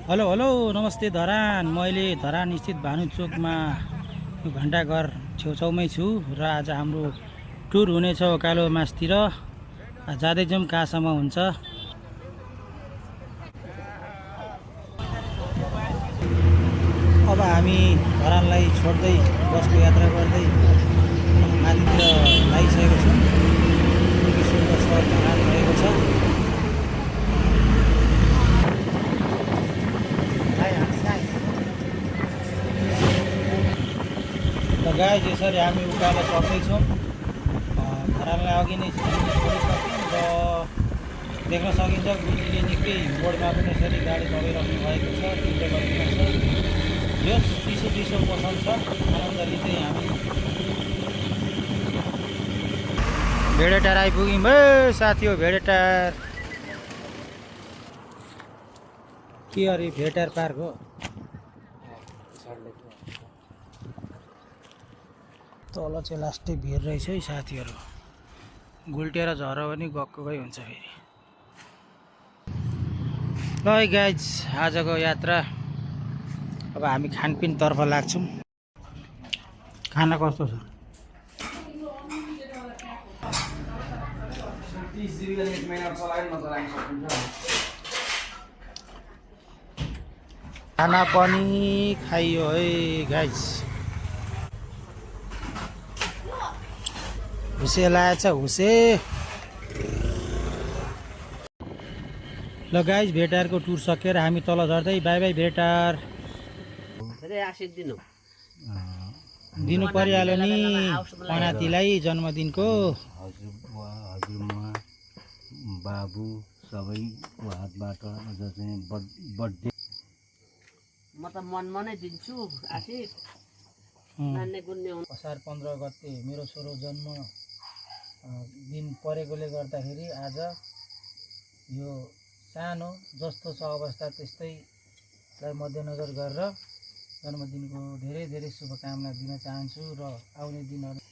Hello hello नमस्ते धरान। मैले धरान स्थित भानु चोकमा घण्टाघर छेउछाउमै छु र आज हाम्रो टुर हुनेछ उकालो मासतिर। जाँदै जाउँ कहाँसम्म हुन्छ। अब हामी धरानलाई छोड्दै बसको यात्रा गर्दै माथितिर लागिसकेको छौँ। निकै सुन्दर सहर धरान रहेको छ। र गाइज यसरी हामी उकालो चढ्दैछौँ। धरानलाई अघि नै छोडिसक्यौँ र देख्न सकिन्छ गुरुजीले निकै बोर्डमा पनि यसरी गाडी चलाइराख्नु भएको छ। तिनले गरिदिएको छ। यस चिसो चिसो मौसम छ, आनन्द लिँदै हामी भेडेटार आइपुग्यौँ। साथी हो भेडेटार के अरे भेडेटार पार्क हो। तल चाहिँ लास्टै भिड रहेछ है साथीहरू। गुल्टेर झर पनि गएकै हुन्छ फेरि। ल है गाइज आजको यात्रा अब हामी खानपिनतर्फ लाग्छौँ। खाना कस्तो छ? खाना पनि खाइयो है गाइज। हुसे लागेछ हुसे। ल गाइज भेटारको टुर सकेर हामी तल झर्दै बाई बाई भेटार। दिनु परिहाल्यो नि पनातीलाई जन्मदिनको। हजुरबुवा हजुरमुवा बाबु सबैको हातबाट आज चाहिँ बर्थडे म त मनमा नै दिन्छु आशिष। नान्ने गुन्ने असार 15 गते मेरो छोरो जन्म दिन परेकोले गर्दाखेरि आज यो सानो जस्तो छ अवस्था त्यस्तैलाई मध्यनजर गरेर जन्मदिनको धेरै धेरै शुभकामना दिन चाहन्छु र आउने दिनहरू